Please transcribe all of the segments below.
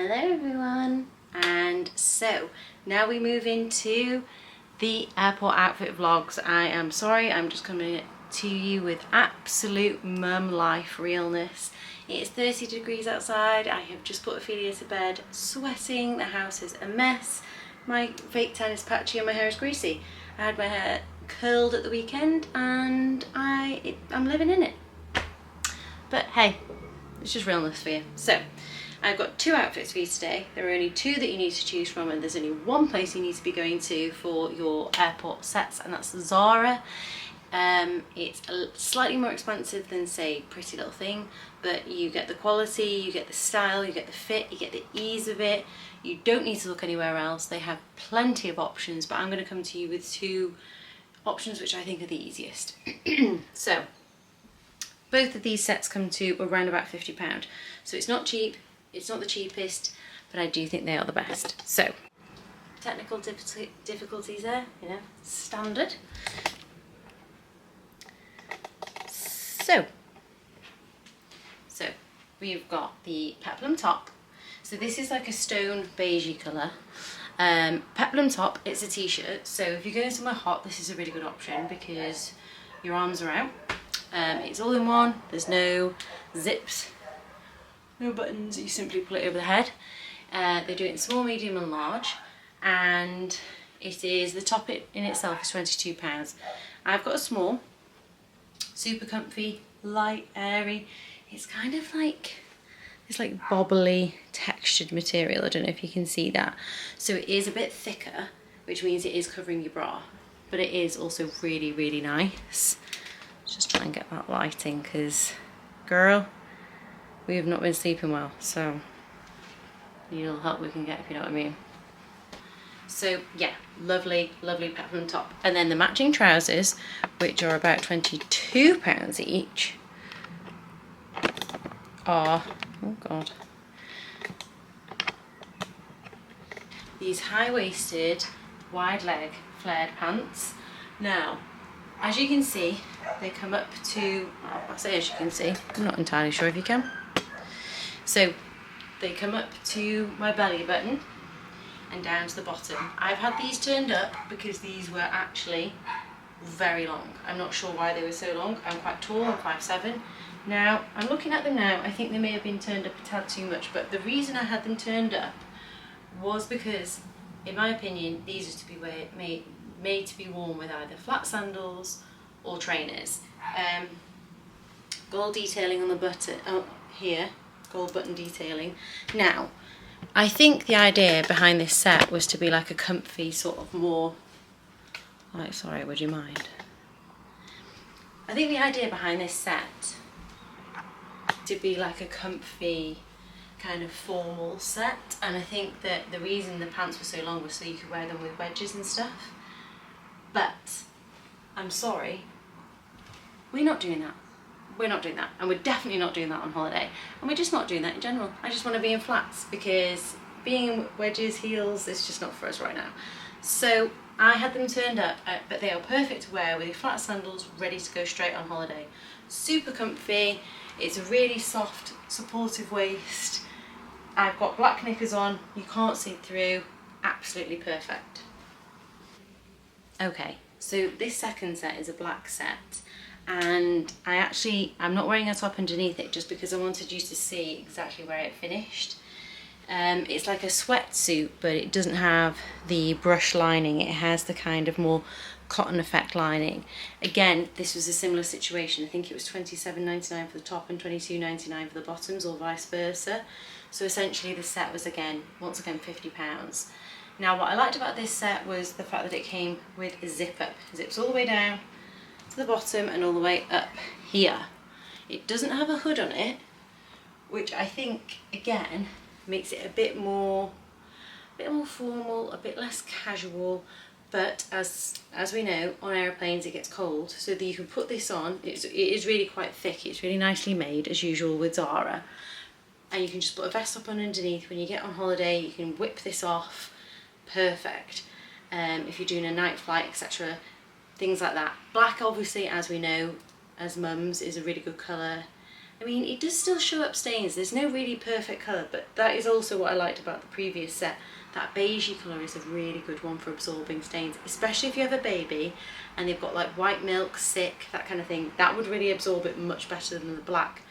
Hello everyone, and so now we move into the airport outfit vlogs. I am sorry, I'm just coming to you with absolute mum life realness. It's 30 degrees outside, I have just put Ophelia to bed, sweating, the house is a mess, my fake tan is patchy and my hair is greasy. I had my hair curled at the weekend and I'm living in it. But hey, it's just realness for you. So I've got two outfits for you today. There are only two that you need to choose from, and there's only one place you need to be going to for your airport sets, and that's Zara. It's slightly more expensive than, say, Pretty Little Thing, but you get the quality, you get the style, you get the fit, you get the ease of it. You don't need to look anywhere else. They have plenty of options, but I'm going to come to you with two options which I think are the easiest. So both of these sets come to around about £50. So it's not cheap. It's not the cheapest, but I do think they are the best. So, technical difficulties there, you know, standard. So we've got the peplum top. So this is like a stone beigey colour. Peplum top, it's a t-shirt. So if you're going somewhere hot, this is a really good option because your arms are out. It's all in one, there's no zips. No buttons, you simply pull it over the head. They do it in small, medium and large, and it is, the top in itself is £22. I've got a small, super comfy, light, airy. It's kind of like, it's like bobbly textured material. I don't know if you can see that. So it is a bit thicker, which means it is covering your bra, but it is also really, really nice. Just try and get that lighting because, girl, we have not been sleeping well, so need a little help we can get, if you know what I mean. So yeah, lovely, lovely peplum top. And then the matching trousers, which are about £22 each, are, oh god, these high-waisted, wide-leg flared pants. Now, as you can see, they come up to, I say as you can see, I'm not entirely sure if you can. So they come up to my belly button and down to the bottom. I've had these turned up because these were actually very long. I'm not sure why they were so long. I'm quite tall, I'm 5'7". Now, I'm looking at them now, I think they may have been turned up a tad too much, but the reason I had them turned up was because, in my opinion, these are to be made to be worn with either flat sandals or trainers. Gold detailing on the button, here, gold button detailing. Now, I think the idea behind this set was to be like a comfy sort of more, like, sorry, would you mind? I think the idea behind this set to be like a comfy kind of formal set, and I think that the reason the pants were so long was so you could wear them with wedges and stuff. But I'm sorry, we're not doing that. We're not doing that, and we're definitely not doing that on holiday, and we're just not doing that in general. I just want to be in flats because being in wedges, heels, is just not for us right now. So I had them turned up, but they are perfect to wear with your flat sandals, ready to go straight on holiday. Super comfy, it's a really soft, supportive waist. I've got black knickers on, you can't see through, absolutely perfect. Okay, so this second set is a black set, and I'm not wearing a top underneath it just because I wanted you to see exactly where it finished. It's like a sweatsuit, but it doesn't have the brush lining, it has the kind of more cotton effect lining. Again, this was a similar situation. I think it was £27.99 for the top and £22.99 for the bottoms, or vice versa. So essentially the set was once again £50. Now, what I liked about this set was the fact that it came with a zip up. It zips all the way down to the bottom and all the way up here. It doesn't have a hood on it, which I think, again, makes it a bit more formal, a bit less casual. But as we know, on aeroplanes it gets cold, so that you can put this on. It is really quite thick. It's really nicely made, as usual with Zara. And you can just put a vest up on underneath. When you get on holiday, you can whip this off. Perfect. If you're doing a night flight, etc., things like that. Black, obviously, as we know, as mums, is a really good colour. I mean, it does still show up stains. There's no really perfect colour, but that is also what I liked about the previous set. That beigey colour is a really good one for absorbing stains, especially if you have a baby and they've got like white milk, sick, that kind of thing. That would really absorb it much better than the black.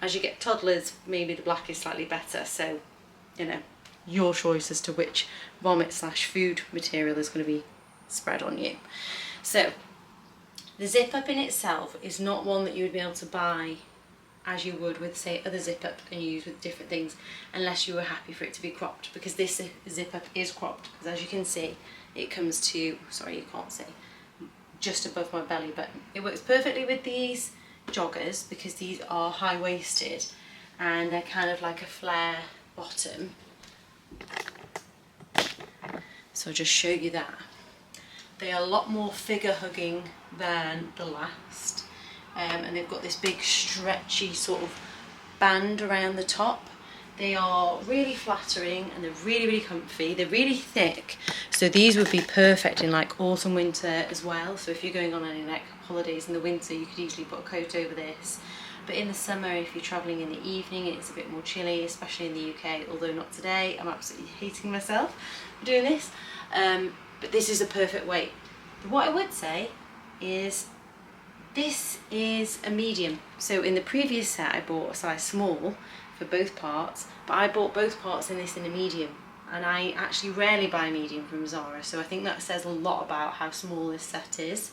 As you get toddlers, maybe the black is slightly better, so, you know, your choice as to which vomit/food material is going to be spread on you. So, the zip up in itself is not one that you would be able to buy as you would with, say, other zip up and use with different things, unless you were happy for it to be cropped, because this zip up is cropped, because as you can see it comes to, sorry you can't see, just above my belly button. It works perfectly with these joggers because these are high-waisted and they're kind of like a flare bottom, so I'll just show you that. They are a lot more figure hugging than the last. And they've got this big stretchy sort of band around the top. They are really flattering and they're really, really comfy. They're really thick, so these would be perfect in like autumn, winter as well. So if you're going on any like holidays in the winter, you could easily put a coat over this. But in the summer, if you're travelling in the evening and it's a bit more chilly, especially in the UK, although not today, I'm absolutely hating myself for doing this. But this is a perfect weight. But what I would say is this is a medium. So in the previous set I bought a size small for both parts, but I bought both parts in this in a medium, and I actually rarely buy a medium from Zara, so I think that says a lot about how small this set is.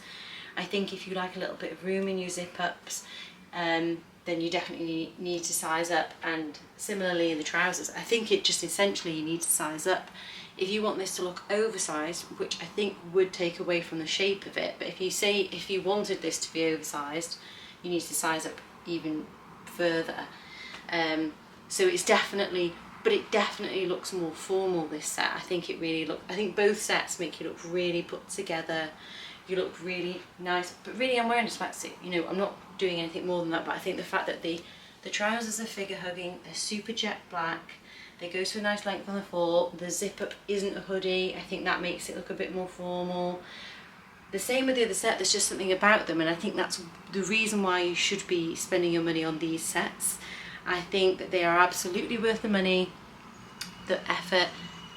I think if you like a little bit of room in your zip ups, then you definitely need to size up, and similarly in the trousers. I think it just essentially you need to size up. If you want this to look oversized, which I think would take away from the shape of it, but if you wanted this to be oversized, you need to size up even further. So it's definitely, but it definitely looks more formal, this set. I think I think both sets make you look really put together. You look really nice, but really I'm wearing a sweatsuit, you know, I'm not doing anything more than that, but I think the fact that the trousers are figure hugging, they're super jet black, they go to a nice length on the fall, the zip up isn't a hoodie, I think that makes it look a bit more formal. The same with the other set, there's just something about them, and I think that's the reason why you should be spending your money on these sets. I think that they are absolutely worth the money, the effort,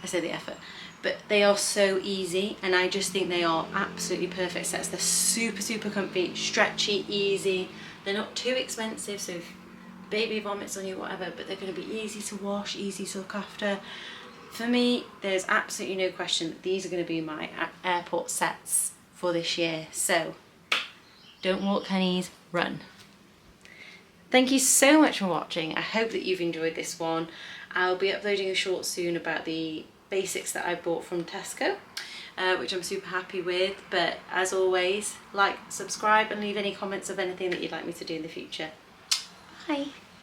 I say the effort, but they are so easy, and I just think they are absolutely perfect sets. They're super, super comfy, stretchy, easy, they're not too expensive, so if baby vomits on you, whatever, but they're going to be easy to wash, easy to look after. For me, there's absolutely no question that these are going to be my airport sets for this year. So don't walk, honeys, run. Thank you so much for watching. I hope that you've enjoyed this one. I'll be uploading a short soon about the basics that I bought from Tesco, which I'm super happy with. But as always, like, subscribe and leave any comments of anything that you'd like me to do in the future. Bye.